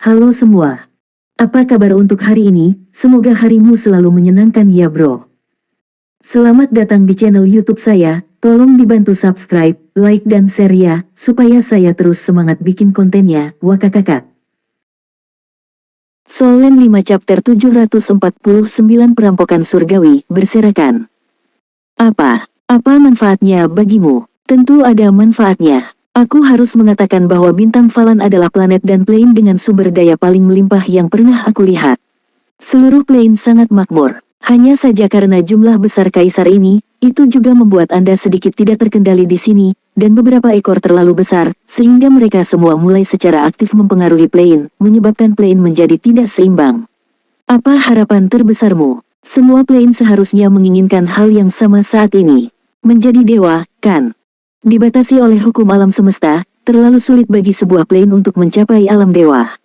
Halo semua. Apa kabar untuk hari ini? Semoga harimu selalu menyenangkan ya bro. Selamat datang di channel YouTube saya. Tolong dibantu subscribe, like dan share ya, supaya saya terus semangat bikin kontennya. Wakakakak. Solen 5 chapter 749 perampokan surgawi, berserakan. Apa manfaatnya bagimu? Tentu ada manfaatnya. Aku harus mengatakan bahwa bintang Falan adalah planet dan plane dengan sumber daya paling melimpah yang pernah aku lihat. Seluruh plane sangat makmur. Hanya saja karena jumlah besar kaisar ini, itu juga membuat Anda sedikit tidak terkendali di sini, dan beberapa ekor terlalu besar, sehingga mereka semua mulai secara aktif mempengaruhi plane, menyebabkan plane menjadi tidak seimbang. Apa harapan terbesarmu? Semua plane seharusnya menginginkan hal yang sama saat ini. Menjadi dewa, kan? Dibatasi oleh hukum alam semesta, terlalu sulit bagi sebuah plane untuk mencapai alam dewa.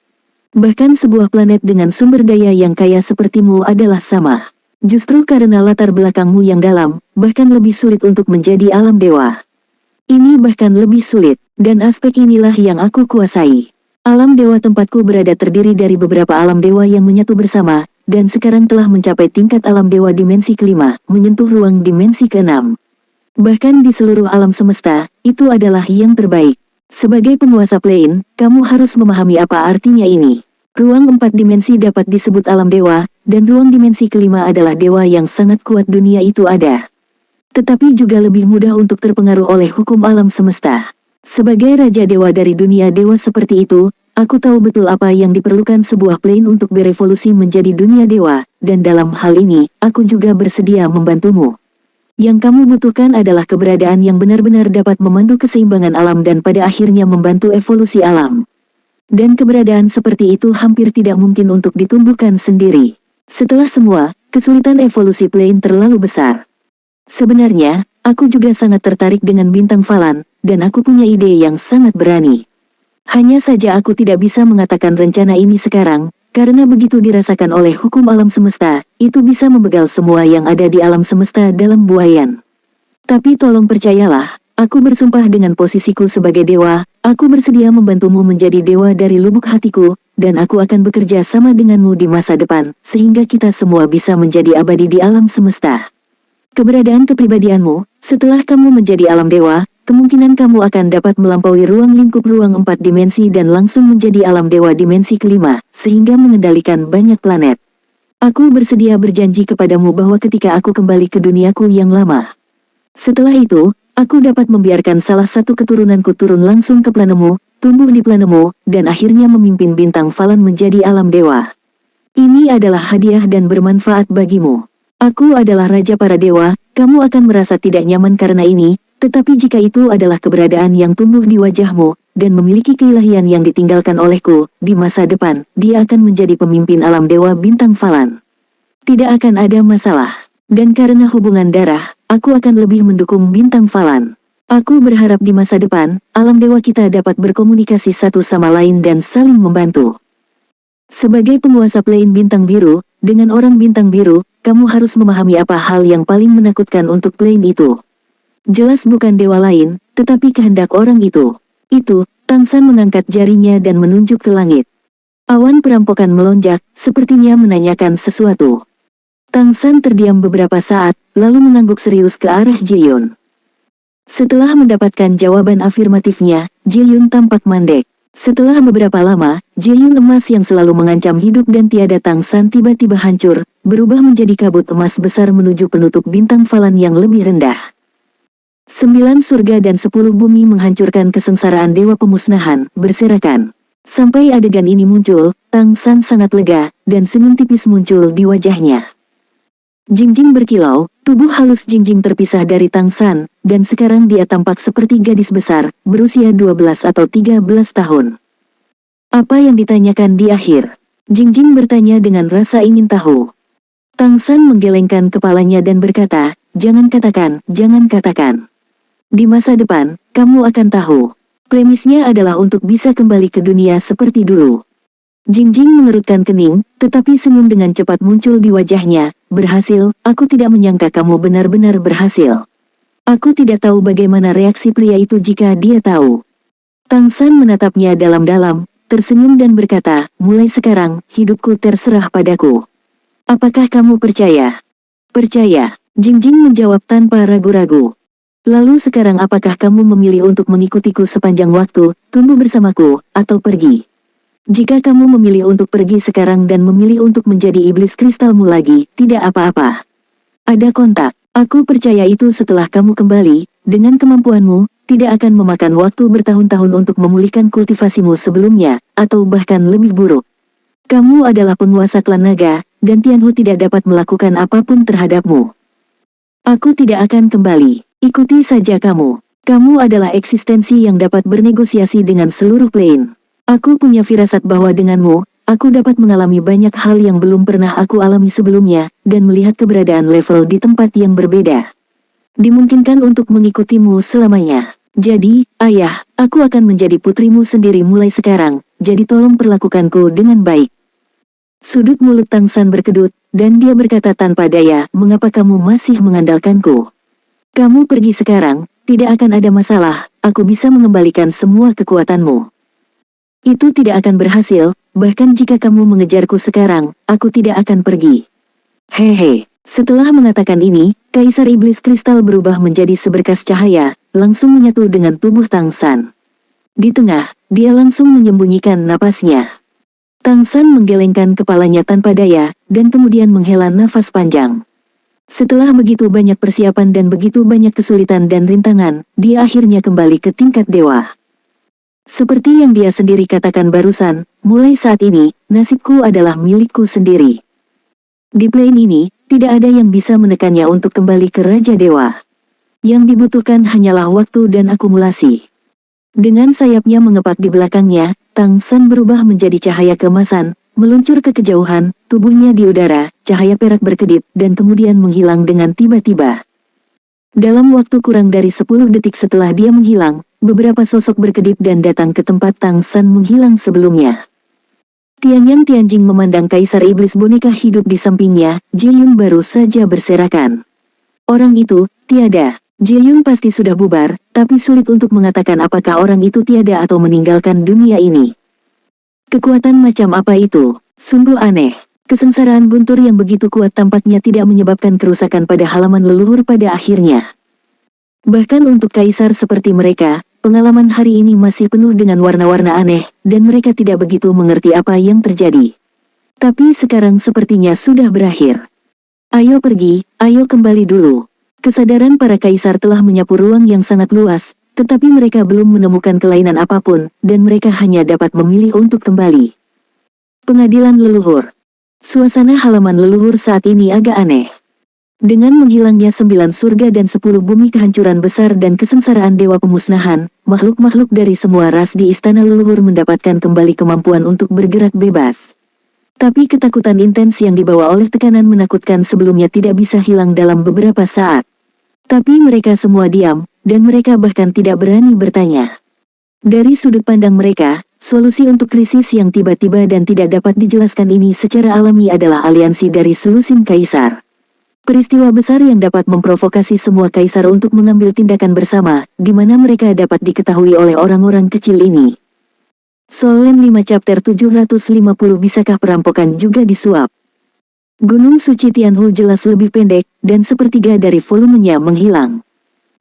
Bahkan sebuah planet dengan sumber daya yang kaya sepertimu adalah sama. Justru karena latar belakangmu yang dalam, bahkan lebih sulit untuk menjadi alam dewa. Ini bahkan lebih sulit, dan aspek inilah yang aku kuasai. Alam dewa tempatku berada terdiri dari beberapa alam dewa yang menyatu bersama, dan sekarang telah mencapai tingkat alam dewa dimensi kelima, menyentuh ruang dimensi keenam. Bahkan di seluruh alam semesta, itu adalah yang terbaik. Sebagai penguasa plane, kamu harus memahami apa artinya ini. Ruang 4 dimensi dapat disebut alam dewa, dan ruang dimensi kelima adalah dewa yang sangat kuat dunia itu ada. Tetapi juga lebih mudah untuk terpengaruh oleh hukum alam semesta. Sebagai raja dewa dari dunia dewa seperti itu, aku tahu betul apa yang diperlukan sebuah plane untuk berevolusi menjadi dunia dewa, dan dalam hal ini, aku juga bersedia membantumu. Yang kamu butuhkan adalah keberadaan yang benar-benar dapat memandu keseimbangan alam dan pada akhirnya membantu evolusi alam. Dan keberadaan seperti itu hampir tidak mungkin untuk ditumbuhkan sendiri. Setelah semua, kesulitan evolusi plane terlalu besar. Sebenarnya, aku juga sangat tertarik dengan bintang Falan, dan aku punya ide yang sangat berani. Hanya saja aku tidak bisa mengatakan rencana ini sekarang, karena begitu dirasakan oleh hukum alam semesta, itu bisa membegal semua yang ada di alam semesta dalam buayan. Tapi tolong percayalah, aku bersumpah dengan posisiku sebagai dewa, aku bersedia membantumu menjadi dewa dari lubuk hatiku, dan aku akan bekerja sama denganmu di masa depan, sehingga kita semua bisa menjadi abadi di alam semesta. Keberadaan kepribadianmu, setelah kamu menjadi alam dewa, kemungkinan kamu akan dapat melampaui ruang lingkup ruang 4 dimensi dan langsung menjadi alam dewa dimensi kelima, sehingga mengendalikan banyak planet. Aku bersedia berjanji kepadamu bahwa ketika aku kembali ke duniaku yang lama. Setelah itu, aku dapat membiarkan salah satu keturunanku turun langsung ke planetmu, tumbuh di planetmu, dan akhirnya memimpin bintang Falan menjadi alam dewa. Ini adalah hadiah dan bermanfaat bagimu. Aku adalah raja para dewa, kamu akan merasa tidak nyaman karena ini, tetapi jika itu adalah keberadaan yang tumbuh di wajahmu, dan memiliki keilahian yang ditinggalkan olehku, di masa depan, dia akan menjadi pemimpin alam dewa bintang Falan. Tidak akan ada masalah. Dan karena hubungan darah, aku akan lebih mendukung bintang Falan. Aku berharap di masa depan, alam dewa kita dapat berkomunikasi satu sama lain dan saling membantu. Sebagai penguasa plane bintang biru, dengan orang bintang biru, kamu harus memahami apa hal yang paling menakutkan untuk plane itu. Jelas bukan dewa lain, tetapi kehendak orang itu. Tang San mengangkat jarinya dan menunjuk ke langit. Awan perampokan melonjak, sepertinya menanyakan sesuatu. Tang San terdiam beberapa saat, lalu mengangguk serius ke arah Ji-Yun. Setelah mendapatkan jawaban afirmatifnya, Ji-Yun tampak mandek. Setelah beberapa lama, Ji-Yun emas yang selalu mengancam hidup dan tiada Tang San tiba-tiba hancur, berubah menjadi kabut emas besar menuju penutup bintang Falan yang lebih rendah. 9 surga dan 10 bumi menghancurkan kesengsaraan dewa pemusnahan, berserakan. Sampai adegan ini muncul, Tang San sangat lega, dan senyum tipis muncul di wajahnya. Jingjing berkilau, tubuh halus Jingjing terpisah dari Tang San, dan sekarang dia tampak seperti gadis besar, berusia 12 atau 13 tahun. Apa yang ditanyakan di akhir? Jingjing bertanya dengan rasa ingin tahu. Tang San menggelengkan kepalanya dan berkata, jangan katakan. Di masa depan, kamu akan tahu. Premisnya adalah untuk bisa kembali ke dunia seperti dulu. Jingjing mengerutkan kening, tetapi senyum dengan cepat muncul di wajahnya. Berhasil, aku tidak menyangka kamu benar-benar berhasil. Aku tidak tahu bagaimana reaksi pria itu jika dia tahu. Tang San menatapnya dalam-dalam, tersenyum dan berkata, mulai sekarang, hidupku terserah padaku. Apakah kamu percaya? Percaya, Jingjing menjawab tanpa ragu-ragu. Lalu sekarang apakah kamu memilih untuk mengikutiku sepanjang waktu, tumbuh bersamaku, atau pergi? Jika kamu memilih untuk pergi sekarang dan memilih untuk menjadi iblis kristalmu lagi, tidak apa-apa. Ada kontak. Aku percaya itu setelah kamu kembali, dengan kemampuanmu, tidak akan memakan waktu bertahun-tahun untuk memulihkan kultivasimu sebelumnya, atau bahkan lebih buruk. Kamu adalah penguasa klan naga, dan Tianhu tidak dapat melakukan apapun terhadapmu. Aku tidak akan kembali. Ikuti saja kamu. Kamu adalah eksistensi yang dapat bernegosiasi dengan seluruh plane. Aku punya firasat bahwa denganmu, aku dapat mengalami banyak hal yang belum pernah aku alami sebelumnya, dan melihat keberadaan level di tempat yang berbeda. Dimungkinkan untuk mengikutimu selamanya. Jadi, ayah, aku akan menjadi putrimu sendiri mulai sekarang, jadi tolong perlakukanku dengan baik. Sudut mulut Tang San berkedut, dan dia berkata tanpa daya, mengapa kamu masih mengandalkanku? Kamu pergi sekarang, tidak akan ada masalah, aku bisa mengembalikan semua kekuatanmu. Itu tidak akan berhasil, bahkan jika kamu mengejarku sekarang, aku tidak akan pergi. Hehe, setelah mengatakan ini, Kaisar Iblis Kristal berubah menjadi seberkas cahaya, langsung menyatu dengan tubuh Tang San. Di tengah, dia langsung menyembunyikan napasnya. Tang San menggelengkan kepalanya tanpa daya, dan kemudian menghela nafas panjang. Setelah begitu banyak persiapan dan begitu banyak kesulitan dan rintangan, dia akhirnya kembali ke tingkat dewa. Seperti yang dia sendiri katakan barusan, mulai saat ini, nasibku adalah milikku sendiri. Di plane ini, tidak ada yang bisa menekannya untuk kembali ke Raja Dewa. Yang dibutuhkan hanyalah waktu dan akumulasi. Dengan sayapnya mengepak di belakangnya, Tang San berubah menjadi cahaya keemasan, meluncur ke kejauhan, tubuhnya di udara, cahaya perak berkedip, dan kemudian menghilang dengan tiba-tiba. Dalam waktu kurang dari 10 detik setelah dia menghilang, beberapa sosok berkedip dan datang ke tempat Tang San menghilang sebelumnya. Tianyang Tianjing memandang Kaisar Iblis boneka hidup di sampingnya, Jeyun baru saja berserakan. Orang itu, tiada. Jeyun pasti sudah bubar, tapi sulit untuk mengatakan apakah orang itu tiada atau meninggalkan dunia ini. Kekuatan macam apa itu? Sungguh aneh. Kesengsaraan guntur yang begitu kuat tampaknya tidak menyebabkan kerusakan pada halaman leluhur pada akhirnya. Bahkan untuk kaisar seperti mereka, pengalaman hari ini masih penuh dengan warna-warna aneh, dan mereka tidak begitu mengerti apa yang terjadi. Tapi sekarang sepertinya sudah berakhir. Ayo pergi, ayo kembali dulu. Kesadaran para kaisar telah menyapu ruang yang sangat luas, tetapi mereka belum menemukan kelainan apapun, dan mereka hanya dapat memilih untuk kembali. Pengadilan leluhur. Suasana halaman leluhur saat ini agak aneh. Dengan menghilangnya 9 surga dan 10 bumi kehancuran besar dan kesengsaraan dewa pemusnahan, makhluk-makhluk dari semua ras di istana leluhur mendapatkan kembali kemampuan untuk bergerak bebas. Tapi ketakutan intens yang dibawa oleh tekanan menakutkan sebelumnya tidak bisa hilang dalam beberapa saat. Tapi mereka semua diam, dan mereka bahkan tidak berani bertanya. Dari sudut pandang mereka, solusi untuk krisis yang tiba-tiba dan tidak dapat dijelaskan ini secara alami adalah aliansi dari selusin kaisar. Peristiwa besar yang dapat memprovokasi semua kaisar untuk mengambil tindakan bersama, di mana mereka dapat diketahui oleh orang-orang kecil ini. Solen 5 chapter 750. Bisakah perampokan juga disuap? Gunung Suci Tianhu jelas lebih pendek, dan sepertiga dari volumenya menghilang.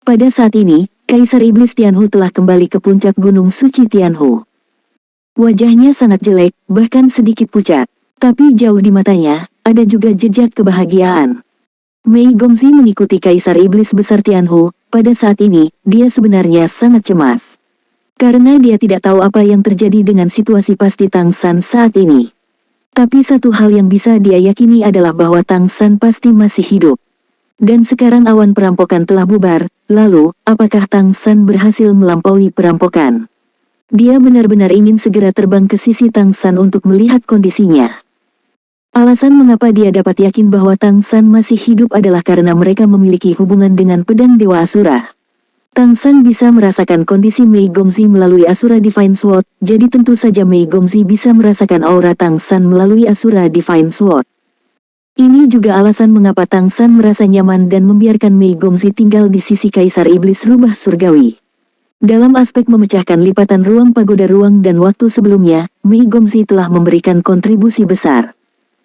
Pada saat ini, Kaisar Iblis Tianhu telah kembali ke puncak Gunung Suci Tianhu. Wajahnya sangat jelek, bahkan sedikit pucat. Tapi jauh di matanya, ada juga jejak kebahagiaan. Mei Gongzi mengikuti Kaisar Iblis Besar Tianhu. Pada saat ini, dia sebenarnya sangat cemas. Karena dia tidak tahu apa yang terjadi dengan situasi pasti Tang San saat ini. Tapi satu hal yang bisa dia yakini adalah bahwa Tang San pasti masih hidup. Dan sekarang awan perampokan telah bubar, lalu, apakah Tang San berhasil melampaui perampokan? Dia benar-benar ingin segera terbang ke sisi Tang San untuk melihat kondisinya. Alasan mengapa dia dapat yakin bahwa Tang San masih hidup adalah karena mereka memiliki hubungan dengan pedang Dewa Asura. Tang San bisa merasakan kondisi Mei Gongzi melalui Asura Divine Sword, jadi tentu saja Mei Gongzi bisa merasakan aura Tang San melalui Asura Divine Sword. Ini juga alasan mengapa Tang San merasa nyaman dan membiarkan Mei Gongzi tinggal di sisi Kaisar Iblis Rubah Surgawi. Dalam aspek memecahkan lipatan ruang pagoda ruang dan waktu sebelumnya, Mei Gongzi telah memberikan kontribusi besar.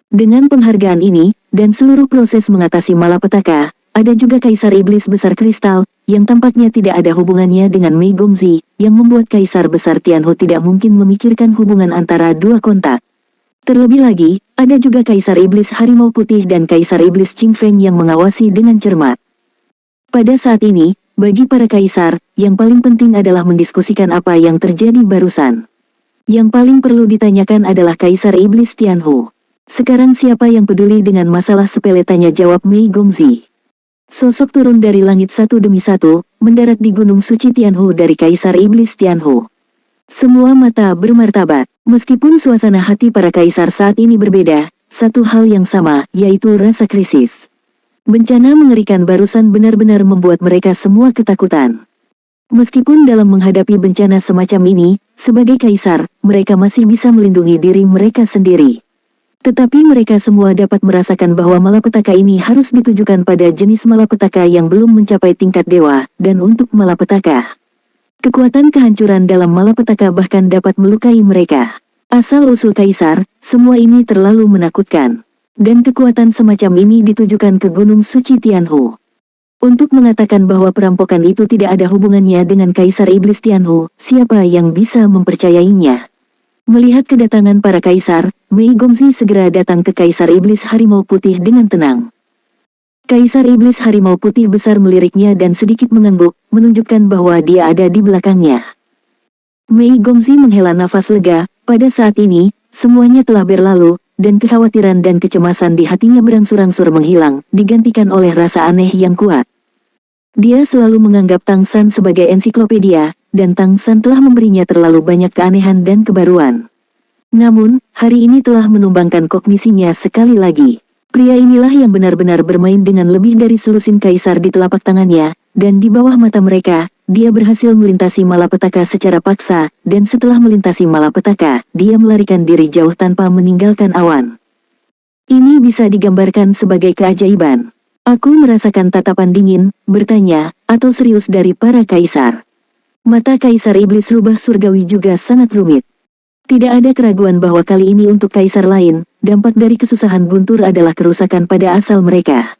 Dengan penghargaan ini, dan seluruh proses mengatasi malapetaka, ada juga Kaisar Iblis Besar Kristal, yang tampaknya tidak ada hubungannya dengan Mei Gongzi, yang membuat Kaisar Besar Tianhu tidak mungkin memikirkan hubungan antara dua kontak. Terlebih lagi, ada juga Kaisar Iblis Harimau Putih dan Kaisar Iblis Qing Feng yang mengawasi dengan cermat. Pada saat ini, bagi para kaisar, yang paling penting adalah mendiskusikan apa yang terjadi barusan. Yang paling perlu ditanyakan adalah Kaisar Iblis Tianhu. Sekarang siapa yang peduli dengan masalah sepele, tanya jawab Mei Gongzi. Sosok turun dari langit satu demi satu, mendarat di Gunung Suci Tianhu dari Kaisar Iblis Tianhu. Semua mata bermartabat. Meskipun suasana hati para kaisar saat ini berbeda, satu hal yang sama, yaitu rasa krisis. Bencana mengerikan barusan benar-benar membuat mereka semua ketakutan. Meskipun dalam menghadapi bencana semacam ini, sebagai kaisar, mereka masih bisa melindungi diri mereka sendiri. Tetapi mereka semua dapat merasakan bahwa malapetaka ini harus ditujukan pada jenis malapetaka yang belum mencapai tingkat dewa, dan untuk malapetaka. Kekuatan kehancuran dalam malapetaka bahkan dapat melukai mereka. Asal-usul kaisar, semua ini terlalu menakutkan. Dan kekuatan semacam ini ditujukan ke Gunung Suci Tianhu. Untuk mengatakan bahwa perampokan itu tidak ada hubungannya dengan Kaisar Iblis Tianhu, siapa yang bisa mempercayainya? Melihat kedatangan para kaisar, Mei Gongzi segera datang ke Kaisar Iblis Harimau Putih dengan tenang. Kaisar Iblis Harimau Putih besar meliriknya dan sedikit mengangguk, menunjukkan bahwa dia ada di belakangnya. Mei Gongzi menghela nafas lega, pada saat ini, semuanya telah berlalu, dan kekhawatiran dan kecemasan di hatinya berangsur-angsur menghilang, digantikan oleh rasa aneh yang kuat. Dia selalu menganggap Tang San sebagai ensiklopedia, dan Tang San telah memberinya terlalu banyak keanehan dan kebaruan. Namun, hari ini telah menumbangkan kognisinya sekali lagi. Pria inilah yang benar-benar bermain dengan lebih dari selusin kaisar di telapak tangannya, dan di bawah mata mereka, dia berhasil melintasi malapetaka secara paksa, dan setelah melintasi malapetaka, dia melarikan diri jauh tanpa meninggalkan awan. Ini bisa digambarkan sebagai keajaiban. Aku merasakan tatapan dingin, bertanya, atau serius dari para kaisar. Mata Kaisar Iblis Rubah Surgawi juga sangat rumit. Tidak ada keraguan bahwa kali ini untuk kaisar lain, dampak dari kesusahan guntur adalah kerusakan pada asal mereka.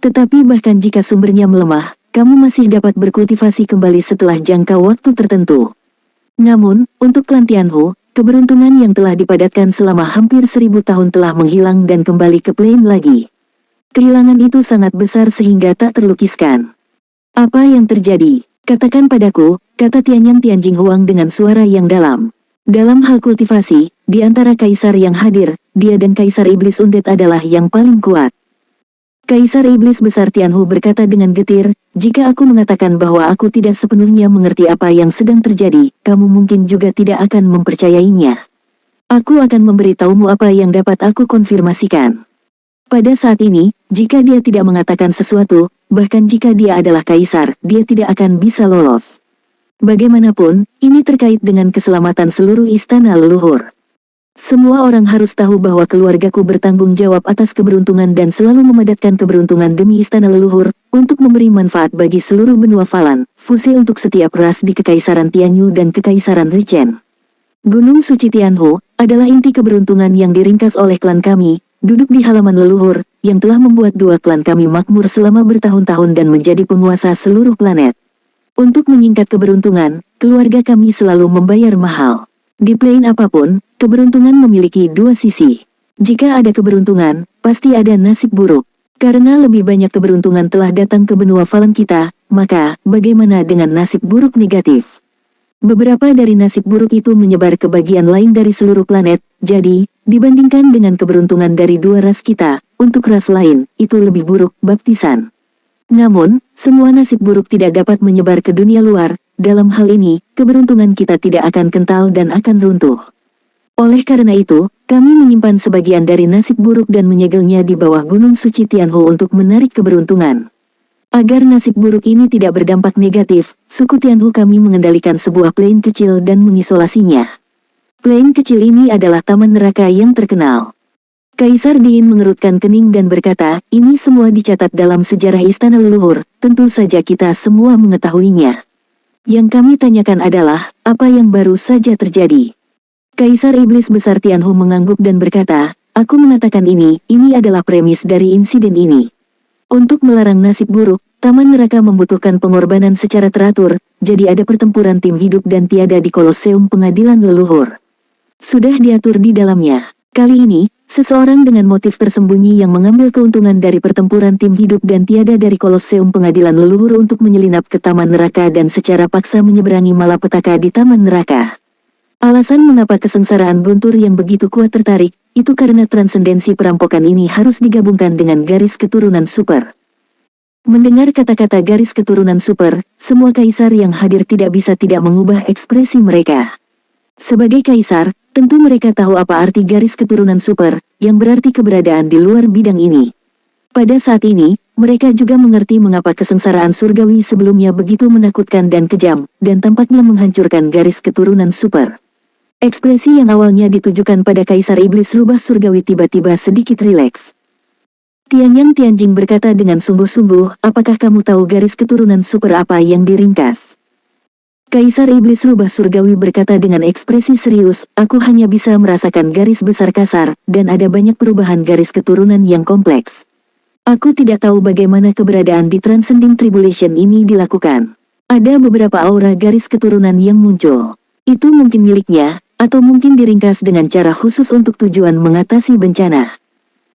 Tetapi bahkan jika sumbernya melemah, kamu masih dapat berkultivasi kembali setelah jangka waktu tertentu. Namun, untuk klan Tianhu, keberuntungan yang telah dipadatkan selama hampir 1000 tahun telah menghilang dan kembali ke plain lagi. Kehilangan itu sangat besar sehingga tak terlukiskan. Apa yang terjadi? Katakan padaku, kata Tianyang Tianjing Huang dengan suara yang dalam. Dalam hal kultivasi, di antara kaisar yang hadir, dia dan Kaisar Iblis Undead adalah yang paling kuat. Kaisar Iblis Besar Tianhu berkata dengan getir, jika aku mengatakan bahwa aku tidak sepenuhnya mengerti apa yang sedang terjadi, kamu mungkin juga tidak akan mempercayainya. Aku akan memberitahumu apa yang dapat aku konfirmasikan. Pada saat ini, jika dia tidak mengatakan sesuatu, bahkan jika dia adalah kaisar, dia tidak akan bisa lolos. Bagaimanapun, ini terkait dengan keselamatan seluruh istana leluhur. Semua orang harus tahu bahwa keluargaku bertanggung jawab atas keberuntungan dan selalu memadatkan keberuntungan demi istana leluhur, untuk memberi manfaat bagi seluruh benua Falan, fuse untuk setiap ras di Kekaisaran Tianyu dan Kekaisaran Richen. Gunung Suci Tianhu, adalah inti keberuntungan yang diringkas oleh klan kami, duduk di halaman leluhur, yang telah membuat dua klan kami makmur selama bertahun-tahun dan menjadi penguasa seluruh planet. Untuk menyingkat keberuntungan, keluarga kami selalu membayar mahal. Di plain apapun, keberuntungan memiliki dua sisi. Jika ada keberuntungan, pasti ada nasib buruk. Karena lebih banyak keberuntungan telah datang ke benua Falan kita, maka, bagaimana dengan nasib buruk negatif? Beberapa dari nasib buruk itu menyebar ke bagian lain dari seluruh planet, jadi, dibandingkan dengan keberuntungan dari dua ras kita, untuk ras lain, itu lebih buruk, baptisan. Namun, semua nasib buruk tidak dapat menyebar ke dunia luar, dalam hal ini, keberuntungan kita tidak akan kental dan akan runtuh. Oleh karena itu, kami menyimpan sebagian dari nasib buruk dan menyegelnya di bawah Gunung Suci Tianhu untuk menarik keberuntungan. Agar nasib buruk ini tidak berdampak negatif, suku Tianhu kami mengendalikan sebuah plain kecil dan mengisolasinya. Plain kecil ini adalah taman neraka yang terkenal. Kaisar Diin mengerutkan kening dan berkata, ini semua dicatat dalam sejarah istana leluhur, tentu saja kita semua mengetahuinya. Yang kami tanyakan adalah, apa yang baru saja terjadi? Kaisar Iblis Besar Tianhu mengangguk dan berkata, aku mengatakan ini adalah premis dari insiden ini. Untuk melarang nasib buruk, Taman Neraka membutuhkan pengorbanan secara teratur, jadi ada pertempuran tim hidup dan tiada di Koloseum Pengadilan Leluhur. Sudah diatur di dalamnya. Kali ini, seseorang dengan motif tersembunyi yang mengambil keuntungan dari pertempuran tim hidup dan tiada dari Koloseum Pengadilan Leluhur untuk menyelinap ke Taman Neraka dan secara paksa menyeberangi malapetaka di Taman Neraka. Alasan mengapa kesengsaraan Guntur yang begitu kuat tertarik, itu karena transendensi perampokan ini harus digabungkan dengan garis keturunan super. Mendengar kata-kata garis keturunan super, semua kaisar yang hadir tidak bisa tidak mengubah ekspresi mereka. Sebagai kaisar, tentu mereka tahu apa arti garis keturunan super, yang berarti keberadaan di luar bidang ini. Pada saat ini, mereka juga mengerti mengapa kesengsaraan surgawi sebelumnya begitu menakutkan dan kejam, dan tampaknya menghancurkan garis keturunan super. Ekspresi yang awalnya ditujukan pada Kaisar Iblis Rubah Surgawi tiba-tiba sedikit rileks. Tianyang Tianjing berkata dengan sungguh-sungguh, apakah kamu tahu garis keturunan super apa yang diringkas? Kaisar Iblis Rubah Surgawi berkata dengan ekspresi serius, aku hanya bisa merasakan garis besar kasar, dan ada banyak perubahan garis keturunan yang kompleks. Aku tidak tahu bagaimana keberadaan di Transcending Tribulation ini dilakukan. Ada beberapa aura garis keturunan yang muncul. Itu mungkin miliknya, atau mungkin diringkas dengan cara khusus untuk tujuan mengatasi bencana.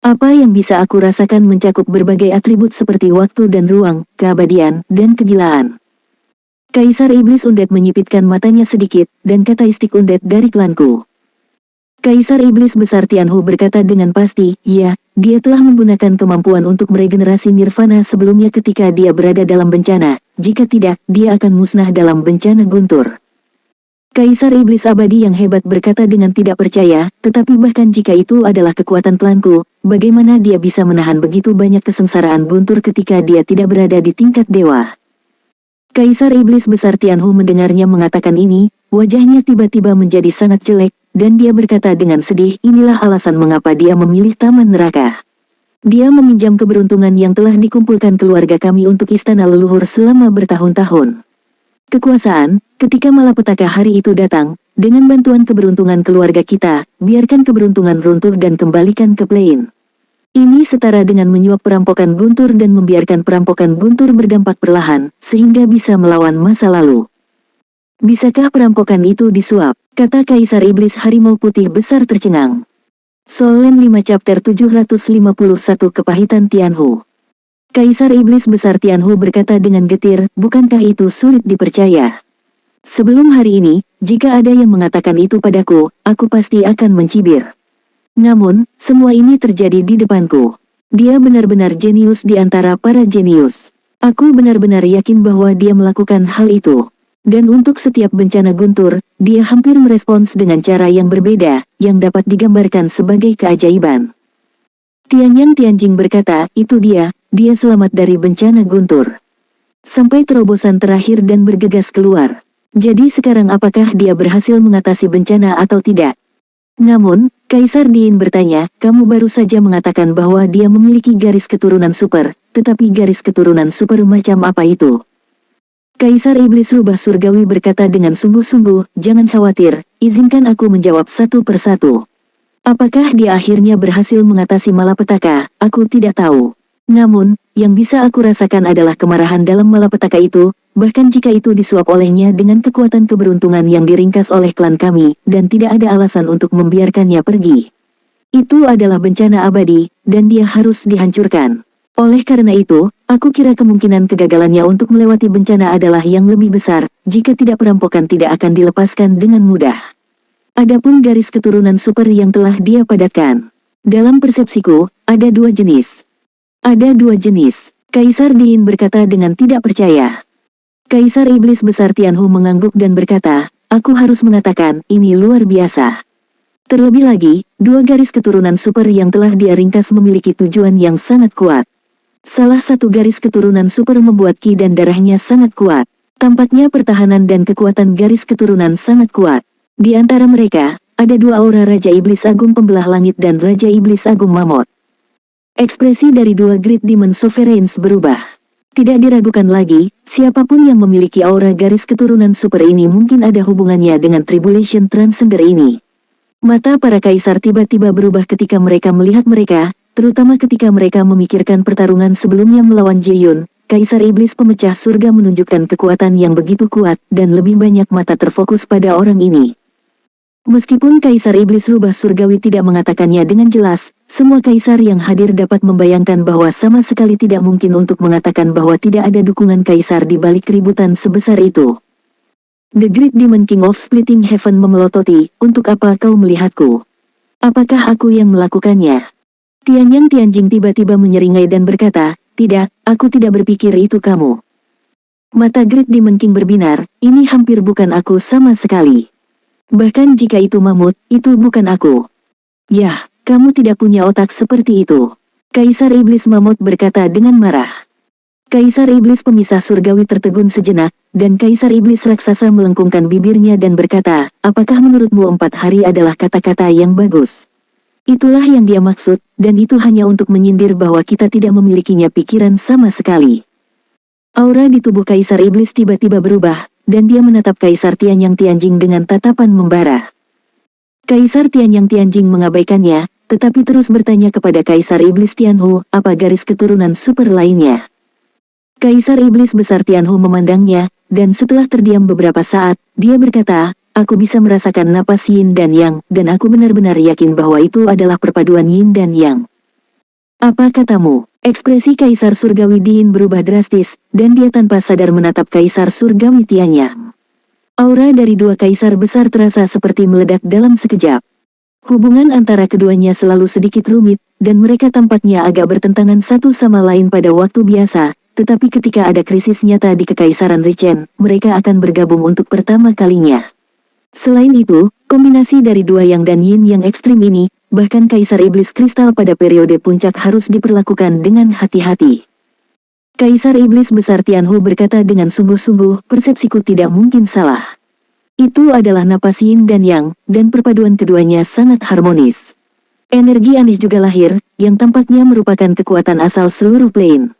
Apa yang bisa aku rasakan mencakup berbagai atribut seperti waktu dan ruang, keabadian, dan kegilaan. Kaisar Iblis Undead menyipitkan matanya sedikit, dan kata istik undead dari klanku. Kaisar Iblis Besar Tianhu berkata dengan pasti, ya, dia telah menggunakan kemampuan untuk meregenerasi nirvana sebelumnya ketika dia berada dalam bencana, jika tidak, dia akan musnah dalam bencana Guntur. Kaisar Iblis Abadi yang hebat berkata dengan tidak percaya, tetapi bahkan jika itu adalah kekuatan klanku, bagaimana dia bisa menahan begitu banyak kesengsaraan Guntur ketika dia tidak berada di tingkat dewa? Kaisar Iblis Besar Tianhu mendengarnya mengatakan ini, wajahnya tiba-tiba menjadi sangat jelek, dan dia berkata dengan sedih, inilah alasan mengapa dia memilih Taman Neraka. Dia meminjam keberuntungan yang telah dikumpulkan keluarga kami untuk istana leluhur selama bertahun-tahun. Kekuasaan, ketika malapetaka hari itu datang, dengan bantuan keberuntungan keluarga kita, biarkan keberuntungan runtuh dan kembalikan ke Plain. Ini setara dengan menyuap perampokan Guntur dan membiarkan perampokan Guntur berdampak perlahan, sehingga bisa melawan masa lalu. Bisakah perampokan itu disuap? Kata Kaisar Iblis Harimau Putih Besar tercengang. Solen 5 Chapter 751 Kepahitan Tianhu. Kaisar Iblis Besar Tianhu berkata dengan getir, bukankah itu sulit dipercaya? Sebelum hari ini, jika ada yang mengatakan itu padaku, aku pasti akan mencibir. Namun, semua ini terjadi di depanku. Dia benar-benar jenius di antara para jenius. Aku benar-benar yakin bahwa dia melakukan hal itu. Dan untuk setiap bencana Guntur, dia hampir merespons dengan cara yang berbeda, yang dapat digambarkan sebagai keajaiban. Tianyang Tianjing berkata, itu dia selamat dari bencana Guntur. Sampai terobosan terakhir dan bergegas keluar. Jadi sekarang apakah dia berhasil mengatasi bencana atau tidak? Namun, Kaisar Diin bertanya, kamu baru saja mengatakan bahwa dia memiliki garis keturunan super, tetapi garis keturunan super macam apa itu? Kaisar Iblis Rubah Surgawi berkata dengan sungguh-sungguh, jangan khawatir, izinkan aku menjawab satu persatu. Apakah dia akhirnya berhasil mengatasi malapetaka? Aku tidak tahu. Namun, yang bisa aku rasakan adalah kemarahan dalam malapetaka itu, bahkan jika itu disuap olehnya dengan kekuatan keberuntungan yang diringkas oleh klan kami, dan tidak ada alasan untuk membiarkannya pergi. Itu adalah bencana abadi, dan dia harus dihancurkan. Oleh karena itu, aku kira kemungkinan kegagalannya untuk melewati bencana adalah yang lebih besar, jika tidak perampokan tidak akan dilepaskan dengan mudah. Adapun garis keturunan super yang telah dia padatkan. Dalam persepsiku, ada dua jenis. Ada dua jenis. Kaisar Diin berkata dengan tidak percaya. Kaisar Iblis Besar Tianhu mengangguk dan berkata, aku harus mengatakan, ini luar biasa. Terlebih lagi, dua garis keturunan super yang telah dia ringkas memiliki tujuan yang sangat kuat. Salah satu garis keturunan super membuat ki dan darahnya sangat kuat. Tampaknya pertahanan dan kekuatan garis keturunan sangat kuat. Di antara mereka, ada dua aura Raja Iblis Agung Pembelah Langit dan Raja Iblis Agung Mammoth. Ekspresi dari dua Great Demon Sovereigns berubah. Tidak diragukan lagi, siapapun yang memiliki aura garis keturunan super ini mungkin ada hubungannya dengan Tribulation Transcender ini. Mata para kaisar tiba-tiba berubah ketika mereka melihat mereka, terutama ketika mereka memikirkan pertarungan sebelumnya melawan Jaehyun. Kaisar Iblis Pemecah Surga menunjukkan kekuatan yang begitu kuat, dan lebih banyak mata terfokus pada orang ini. Meskipun Kaisar Iblis Rubah Surgawi tidak mengatakannya dengan jelas, semua kaisar yang hadir dapat membayangkan bahwa sama sekali tidak mungkin untuk mengatakan bahwa tidak ada dukungan kaisar di balik keributan sebesar itu. The Great Demon King of Splitting Heaven memelototi, "Untuk apa kau melihatku? Apakah aku yang melakukannya?" Tianyang Tianjing tiba-tiba menyeringai dan berkata, "Tidak, aku tidak berpikir itu kamu." Mata Great Demon King berbinar, "Ini hampir bukan aku sama sekali. Bahkan jika itu mamut, itu bukan aku." "Yah, kamu tidak punya otak seperti itu." Kaisar Iblis Mamut berkata dengan marah. Kaisar Iblis Pemisah Surgawi tertegun sejenak, dan Kaisar Iblis Raksasa melengkungkan bibirnya dan berkata, "Apakah menurutmu 4 hari adalah kata-kata yang bagus?" Itulah yang dia maksud, dan itu hanya untuk menyindir bahwa kita tidak memilikinya pikiran sama sekali. Aura di tubuh Kaisar Iblis tiba-tiba berubah, dan dia menatap Kaisar Tianyang Tianjing dengan tatapan membara. Kaisar Tianyang Tianjing mengabaikannya, tetapi terus bertanya kepada Kaisar Iblis Tianhu, apa garis keturunan super lainnya. Kaisar Iblis Besar Tianhu memandangnya, dan setelah terdiam beberapa saat, dia berkata, "Aku bisa merasakan napas Yin dan Yang, dan aku benar-benar yakin bahwa itu adalah perpaduan Yin dan Yang." "Apa katamu?" Ekspresi Kaisar Surgawi Diin berubah drastis, dan dia tanpa sadar menatap Kaisar Surgawi Tianyang. Aura dari dua kaisar besar terasa seperti meledak dalam sekejap. Hubungan antara keduanya selalu sedikit rumit, dan mereka tampaknya agak bertentangan satu sama lain pada waktu biasa, tetapi ketika ada krisis nyata di Kekaisaran Richen, mereka akan bergabung untuk pertama kalinya. Selain itu, kombinasi dari dua Yang dan Yin yang ekstrim ini, bahkan Kaisar Iblis Kristal pada periode puncak harus diperlakukan dengan hati-hati. Kaisar Iblis Besar Tianhu berkata dengan sungguh-sungguh, "Persepsiku tidak mungkin salah. Itu adalah napas Yin dan Yang, dan perpaduan keduanya sangat harmonis. Energi aneh juga lahir, yang tampaknya merupakan kekuatan asal seluruh plane.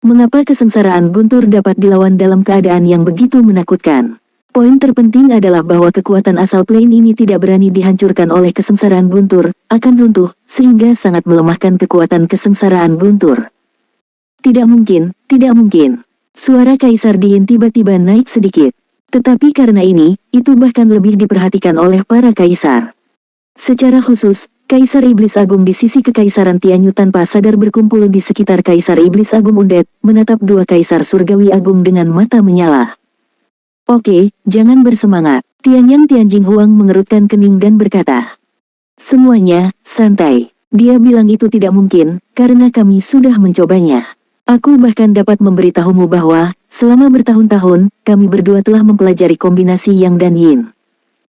Mengapa kesengsaraan Guntur dapat dilawan dalam keadaan yang begitu menakutkan? Poin terpenting adalah bahwa kekuatan asal plane ini tidak berani dihancurkan oleh kesengsaraan Guntur, akan runtuh, sehingga sangat melemahkan kekuatan kesengsaraan Guntur." "Tidak mungkin, tidak mungkin." Suara Kaisar Diin tiba-tiba naik sedikit. Tetapi karena ini, itu bahkan lebih diperhatikan oleh para kaisar. Secara khusus, Kaisar Iblis Agung di sisi Kekaisaran Tianyu tanpa sadar berkumpul di sekitar Kaisar Iblis Agung Undead, menatap dua Kaisar Surgawi Agung dengan mata menyala. "Oke, jangan bersemangat." Tianyang Tianjing Huang mengerutkan kening dan berkata, "Semuanya, santai." Dia bilang itu tidak mungkin, karena kami sudah mencobanya. Aku bahkan dapat memberitahumu bahwa, selama bertahun-tahun, kami berdua telah mempelajari kombinasi Yang dan Yin.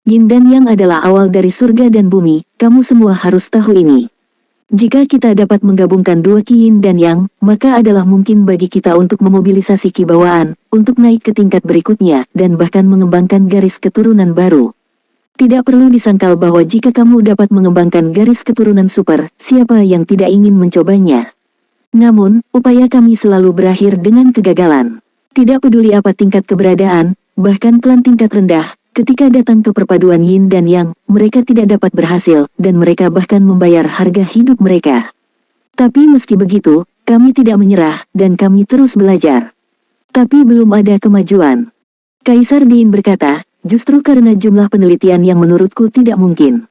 Yin dan Yang adalah awal dari surga dan bumi, kamu semua harus tahu ini. Jika kita dapat menggabungkan dua Ki Yin dan Yang, maka adalah mungkin bagi kita untuk memobilisasi Ki bawaan, untuk naik ke tingkat berikutnya, dan bahkan mengembangkan garis keturunan baru. Tidak perlu disangkal bahwa jika kamu dapat mengembangkan garis keturunan super, siapa yang tidak ingin mencobanya? Namun, upaya kami selalu berakhir dengan kegagalan. Tidak peduli apa tingkat keberadaan, bahkan klan tingkat rendah, ketika datang ke perpaduan Yin dan Yang, mereka tidak dapat berhasil, dan mereka bahkan membayar harga hidup mereka. Tapi meski begitu, kami tidak menyerah, dan kami terus belajar. Tapi belum ada kemajuan. Kaisar Diin berkata, "Justru karena jumlah penelitian yang menurutku tidak mungkin.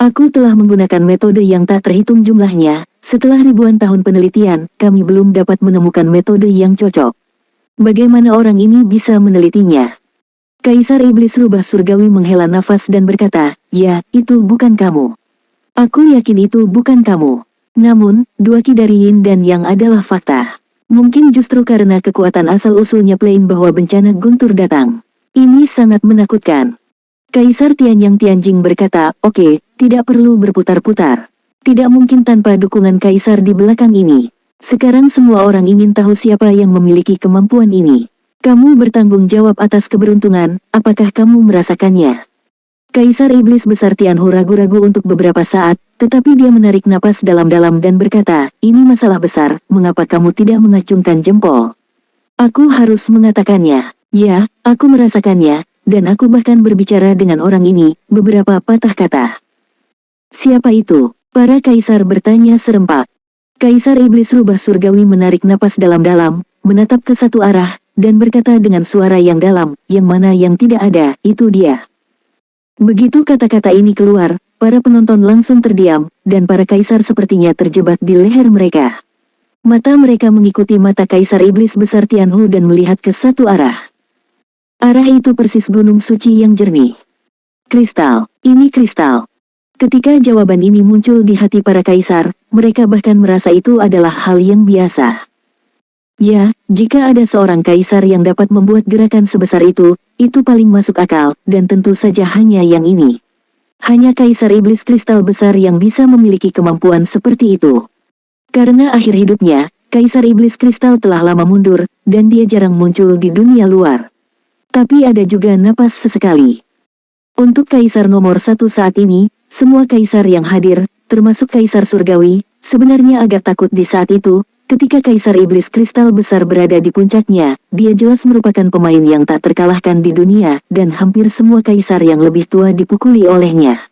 Aku telah menggunakan metode yang tak terhitung jumlahnya, setelah ribuan tahun penelitian, kami belum dapat menemukan metode yang cocok. Bagaimana orang ini bisa menelitinya?" Kaisar Iblis Rubah Surgawi menghela nafas dan berkata, "Ya, itu bukan kamu. Aku yakin itu bukan kamu. Namun, dua Ki dari Yin dan Yang adalah fakta. Mungkin justru karena kekuatan asal-usulnya plane bahwa bencana Guntur datang. Ini sangat menakutkan." Kaisar Tianyang Tianjing berkata, "Oke, tidak perlu berputar-putar. Tidak mungkin tanpa dukungan Kaisar di belakang ini. Sekarang semua orang ingin tahu siapa yang memiliki kemampuan ini. Kamu bertanggung jawab atas keberuntungan, apakah kamu merasakannya?" Kaisar Iblis Besar Tianhu ragu-ragu untuk beberapa saat, tetapi dia menarik napas dalam-dalam dan berkata, "Ini masalah besar, mengapa kamu tidak mengacungkan jempol?" Aku harus mengatakannya. Ya, aku merasakannya, dan aku bahkan berbicara dengan orang ini, beberapa patah kata. Siapa itu? Para kaisar bertanya serempak. Kaisar Iblis Rubah Surgawi menarik napas dalam-dalam, menatap ke satu arah, dan berkata dengan suara yang dalam, yang mana yang tidak ada, itu dia. Begitu kata-kata ini keluar, para penonton langsung terdiam, dan para kaisar sepertinya terjebak di leher mereka. Mata mereka mengikuti mata Kaisar Iblis Besar Tianhu dan melihat ke satu arah. Arah itu persis gunung suci yang jernih. Kristal, ini kristal. Ketika jawaban ini muncul di hati para kaisar, mereka bahkan merasa itu adalah hal yang biasa. Ya, jika ada seorang kaisar yang dapat membuat gerakan sebesar itu paling masuk akal, dan tentu saja hanya yang ini. Hanya Kaisar Iblis Kristal Besar yang bisa memiliki kemampuan seperti itu. Karena akhir hidupnya, Kaisar Iblis Kristal telah lama mundur, dan dia jarang muncul di dunia luar. Tapi ada juga napas sesekali. Untuk Kaisar nomor 1 saat ini, semua kaisar yang hadir, termasuk Kaisar Surgawi, sebenarnya agak takut di saat itu. Ketika Kaisar Iblis Kristal Besar berada di puncaknya, dia jelas merupakan pemain yang tak terkalahkan di dunia, dan hampir semua kaisar yang lebih tua dipukuli olehnya.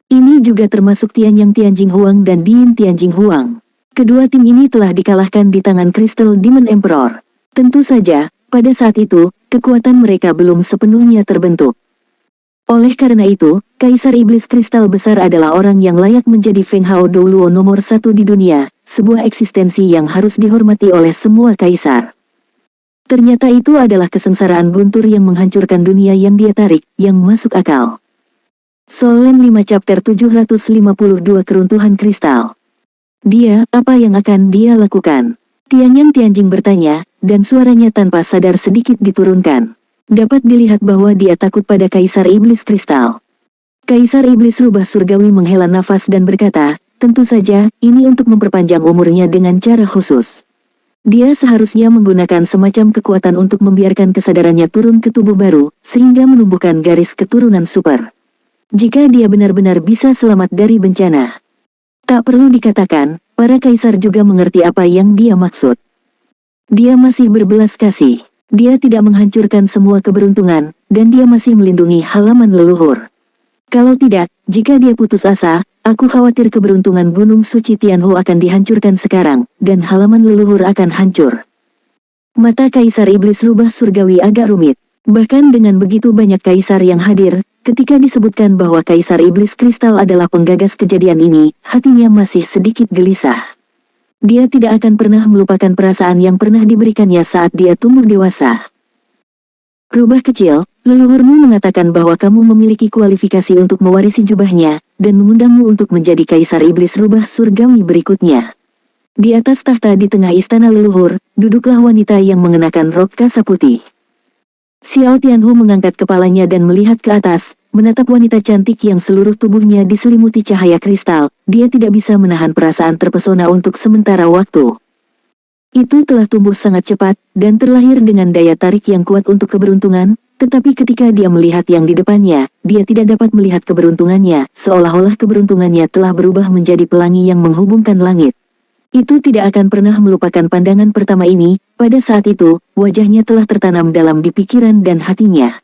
Ini juga termasuk Tianyang Tianjing Huang dan Diin Tianjing Huang. Kedua tim ini telah dikalahkan di tangan Crystal Demon Emperor. Tentu saja, pada saat itu, kekuatan mereka belum sepenuhnya terbentuk. Oleh karena itu, Kaisar Iblis Kristal Besar adalah orang yang layak menjadi Feng Hao Douluo nomor 1 di dunia, sebuah eksistensi yang harus dihormati oleh semua kaisar. Ternyata itu adalah kesengsaraan guntur yang menghancurkan dunia yang dia tarik, yang masuk akal. Solen 5 chapter 752 Keruntuhan Kristal. Dia, apa yang akan dia lakukan? Tianyang Tianjing bertanya, dan suaranya tanpa sadar sedikit diturunkan. Dapat dilihat bahwa dia takut pada Kaisar Iblis Kristal. Kaisar Iblis Rubah Surgawi menghela nafas dan berkata, tentu saja, ini untuk memperpanjang umurnya dengan cara khusus. Dia seharusnya menggunakan semacam kekuatan untuk membiarkan kesadarannya turun ke tubuh baru, sehingga menumbuhkan garis keturunan super. Jika dia benar-benar bisa selamat dari bencana. Tak perlu dikatakan, para kaisar juga mengerti apa yang dia maksud. Dia masih berbelas kasih. Dia tidak menghancurkan semua keberuntungan, dan dia masih melindungi halaman leluhur. Kalau tidak, jika dia putus asa, aku khawatir keberuntungan Gunung Suci Tianhu akan dihancurkan sekarang, dan halaman leluhur akan hancur. Mata Kaisar Iblis Rubah Surgawi agak rumit. Bahkan dengan begitu banyak kaisar yang hadir, ketika disebutkan bahwa Kaisar Iblis Kristal adalah penggagas kejadian ini, hatinya masih sedikit gelisah. Dia tidak akan pernah melupakan perasaan yang pernah diberikannya saat dia tumbuh dewasa. Rubah kecil, leluhurmu mengatakan bahwa kamu memiliki kualifikasi untuk mewarisi jubahnya, dan mengundangmu untuk menjadi Kaisar Iblis Rubah Surgawi berikutnya. Di atas tahta di tengah istana leluhur, duduklah wanita yang mengenakan rok kasa putih. Xiao Tianhu mengangkat kepalanya dan melihat ke atas, menatap wanita cantik yang seluruh tubuhnya diselimuti cahaya kristal. Dia tidak bisa menahan perasaan terpesona untuk sementara waktu. Itu telah tumbuh sangat cepat, dan terlahir dengan daya tarik yang kuat untuk keberuntungan, tetapi ketika dia melihat yang di depannya, dia tidak dapat melihat keberuntungannya, seolah-olah keberuntungannya telah berubah menjadi pelangi yang menghubungkan langit. Itu tidak akan pernah melupakan pandangan pertama ini. Pada saat itu, wajahnya telah tertanam dalam di pikiran dan hatinya.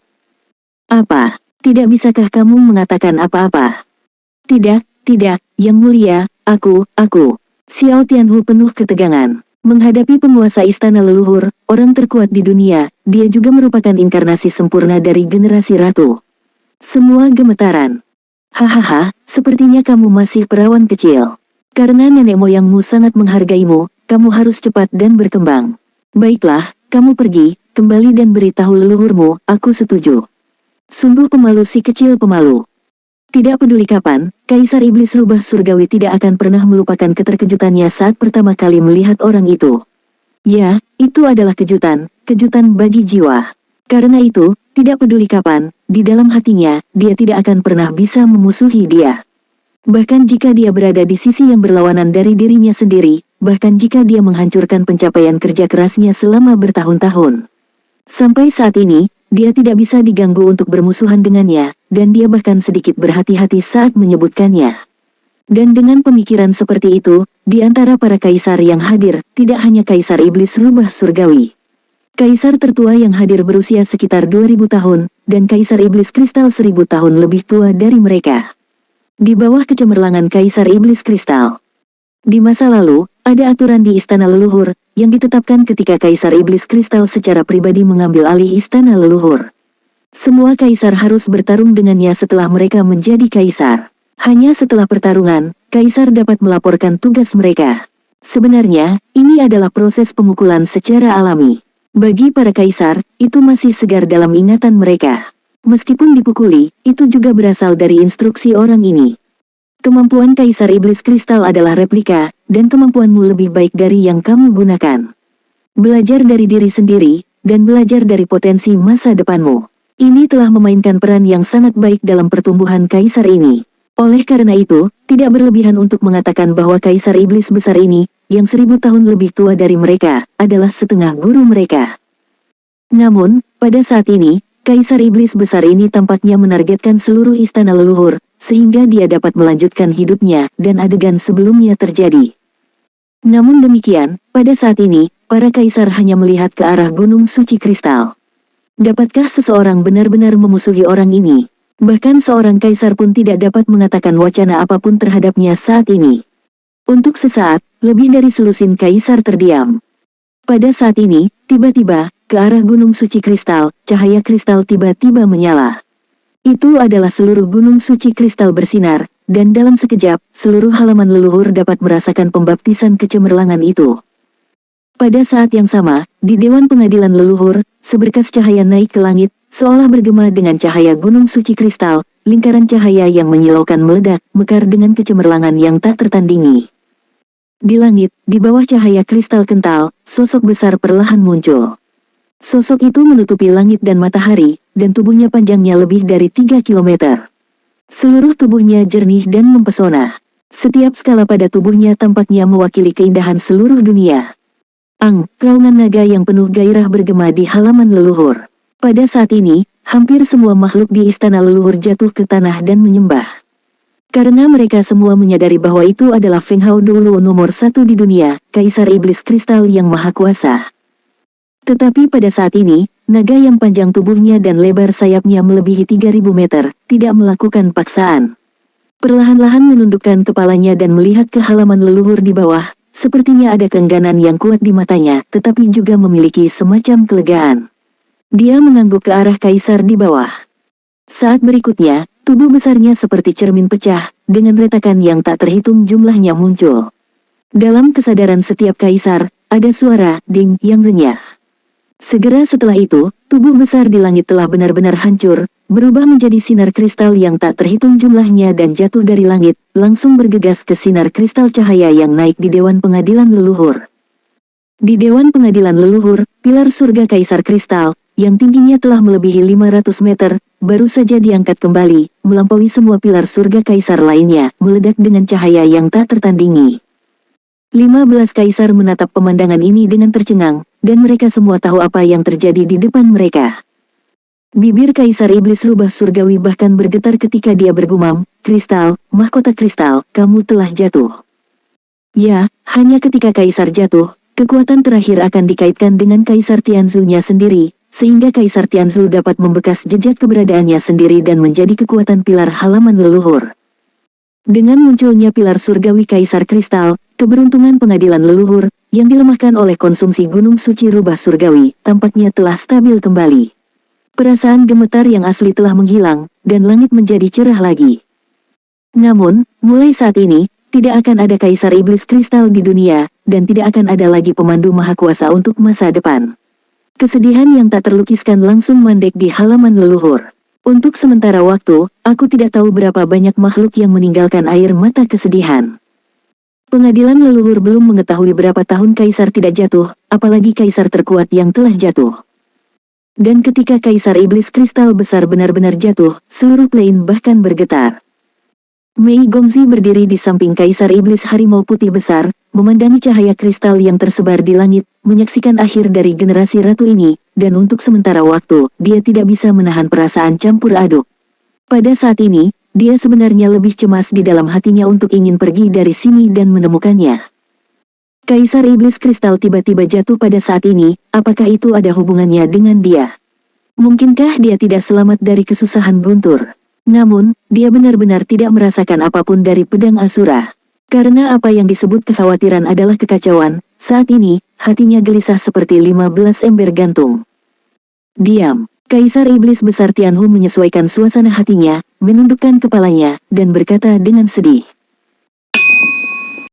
Apa? Tidak bisakah kamu mengatakan apa-apa? Tidak, Yang Mulia, aku. Xiao Tianhu penuh ketegangan. Menghadapi penguasa istana leluhur, orang terkuat di dunia, dia juga merupakan inkarnasi sempurna dari generasi ratu. Semua gemetaran. Hahaha, sepertinya kamu masih perawan kecil. Karena nenek moyangmu sangat menghargaimu, kamu harus cepat dan berkembang. Baiklah, kamu pergi, kembali dan beritahu leluhurmu, aku setuju. Sungguh pemalu si kecil pemalu. Tidak peduli kapan, Kaisar Iblis Rubah Surgawi tidak akan pernah melupakan keterkejutannya saat pertama kali melihat orang itu. Ya, itu adalah kejutan bagi jiwa. Karena itu, tidak peduli kapan, di dalam hatinya, dia tidak akan pernah bisa memusuhi dia. Bahkan jika dia berada di sisi yang berlawanan dari dirinya sendiri, bahkan jika dia menghancurkan pencapaian kerja kerasnya selama bertahun-tahun. Sampai saat ini, dia tidak bisa diganggu untuk bermusuhan dengannya, dan dia bahkan sedikit berhati-hati saat menyebutkannya. Dan dengan pemikiran seperti itu, di antara para kaisar yang hadir, tidak hanya Kaisar Iblis Rubah Surgawi. Kaisar tertua yang hadir berusia sekitar 2000 tahun, dan Kaisar Iblis Kristal 1000 tahun lebih tua dari mereka. Di bawah kecemerlangan Kaisar Iblis Kristal. Di masa lalu, ada aturan di Istana Leluhur, yang ditetapkan ketika Kaisar Iblis Kristal secara pribadi mengambil alih Istana Leluhur. Semua kaisar harus bertarung dengannya setelah mereka menjadi kaisar. Hanya setelah pertarungan, kaisar dapat melaporkan tugas mereka. Sebenarnya, ini adalah proses pemukulan secara alami. Bagi para kaisar, itu masih segar dalam ingatan mereka. Meskipun dipukuli, itu juga berasal dari instruksi orang ini. Kemampuan Kaisar Iblis Kristal adalah replika, dan kemampuanmu lebih baik dari yang kamu gunakan. Belajar dari diri sendiri, dan belajar dari potensi masa depanmu. Ini telah memainkan peran yang sangat baik dalam pertumbuhan kaisar ini. Oleh karena itu, tidak berlebihan untuk mengatakan bahwa Kaisar Iblis besar ini, yang 1000 tahun lebih tua dari mereka, adalah setengah guru mereka. Namun, pada saat ini, Kaisar Iblis besar ini tampaknya menargetkan seluruh istana leluhur, sehingga dia dapat melanjutkan hidupnya, dan adegan sebelumnya terjadi. Namun demikian, pada saat ini, para kaisar hanya melihat ke arah Gunung Suci Kristal. Dapatkah seseorang benar-benar memusuhi orang ini? Bahkan seorang kaisar pun tidak dapat mengatakan wacana apapun terhadapnya saat ini. Untuk sesaat, lebih dari selusin kaisar terdiam. Pada saat ini, tiba-tiba, ke arah Gunung Suci Kristal, cahaya kristal tiba-tiba menyala. Itu adalah seluruh Gunung Suci Kristal bersinar, dan dalam sekejap, seluruh halaman leluhur dapat merasakan pembaptisan kecemerlangan itu. Pada saat yang sama, di Dewan Pengadilan Leluhur, seberkas cahaya naik ke langit, seolah bergema dengan cahaya Gunung Suci Kristal, lingkaran cahaya yang menyilaukan meledak, mekar dengan kecemerlangan yang tak tertandingi. Di langit, di bawah cahaya kristal kental, sosok besar perlahan muncul. Sosok itu menutupi langit dan matahari, dan tubuhnya panjangnya lebih dari 3 kilometer. Seluruh tubuhnya jernih dan mempesona. Setiap skala pada tubuhnya tampaknya mewakili keindahan seluruh dunia. Raungan naga yang penuh gairah bergema di halaman leluhur. Pada saat ini, hampir semua makhluk di istana leluhur jatuh ke tanah dan menyembah. Karena mereka semua menyadari bahwa itu adalah Feng Hao Dulu nomor 1 di dunia, Kaisar Iblis Kristal yang Maha Kuasa. Tetapi pada saat ini, naga yang panjang tubuhnya dan lebar sayapnya melebihi 3000 meter, tidak melakukan paksaan. Perlahan-lahan menundukkan kepalanya dan melihat ke halaman leluhur di bawah. Sepertinya ada keengganan yang kuat di matanya, tetapi juga memiliki semacam kelegaan. Dia mengangguk ke arah kaisar di bawah. Saat berikutnya, tubuh besarnya seperti cermin pecah, dengan retakan yang tak terhitung jumlahnya muncul. Dalam kesadaran setiap kaisar, ada suara ding yang renyah. Segera setelah itu, tubuh besar di langit telah benar-benar hancur, berubah menjadi sinar kristal yang tak terhitung jumlahnya dan jatuh dari langit, langsung bergegas ke sinar kristal cahaya yang naik di Dewan Pengadilan Leluhur. Di Dewan Pengadilan Leluhur, pilar surga Kaisar Kristal, yang tingginya telah melebihi 500 meter, baru saja diangkat kembali, melampaui semua pilar surga Kaisar lainnya, meledak dengan cahaya yang tak tertandingi. 15 kaisar menatap pemandangan ini dengan tercengang, dan mereka semua tahu apa yang terjadi di depan mereka. Bibir Kaisar Iblis Rubah Surgawi bahkan bergetar ketika dia bergumam, "Kristal, mahkota kristal, kamu telah jatuh." Ya, hanya ketika Kaisar jatuh, kekuatan terakhir akan dikaitkan dengan Kaisar Tianzu-nya sendiri, sehingga Kaisar Tianzu dapat membekas jejak keberadaannya sendiri dan menjadi kekuatan pilar halaman leluhur. Dengan munculnya pilar surgawi Kaisar Kristal, keberuntungan pengadilan leluhur, yang dilemahkan oleh konsumsi Gunung Suci Rubah Surgawi, tampaknya telah stabil kembali. Perasaan gemetar yang asli telah menghilang, dan langit menjadi cerah lagi. Namun, mulai saat ini, tidak akan ada Kaisar Iblis Kristal di dunia, dan tidak akan ada lagi pemandu maha kuasa untuk masa depan. Kesedihan yang tak terlukiskan langsung mandek di halaman leluhur. Untuk sementara waktu, aku tidak tahu berapa banyak makhluk yang meninggalkan air mata kesedihan. Pengadilan leluhur belum mengetahui berapa tahun Kaisar tidak jatuh, apalagi Kaisar terkuat yang telah jatuh. Dan ketika Kaisar Iblis Kristal besar benar-benar jatuh, seluruh plain bahkan bergetar. Mei Gongzi berdiri di samping Kaisar Iblis Harimau Putih Besar, memandangi cahaya kristal yang tersebar di langit, menyaksikan akhir dari generasi ratu ini, dan untuk sementara waktu, dia tidak bisa menahan perasaan campur aduk. Pada saat ini, dia sebenarnya lebih cemas di dalam hatinya untuk ingin pergi dari sini dan menemukannya. Kaisar Iblis Kristal tiba-tiba jatuh pada saat ini, apakah itu ada hubungannya dengan dia? Mungkinkah dia tidak selamat dari kesusahan guntur? Namun, dia benar-benar tidak merasakan apapun dari pedang Asura. Karena apa yang disebut kekhawatiran adalah kekacauan, saat ini, hatinya gelisah seperti 15 ember gantung. Diam. Kaisar Iblis Besar Tianhu menyesuaikan suasana hatinya, menundukkan kepalanya, dan berkata dengan sedih.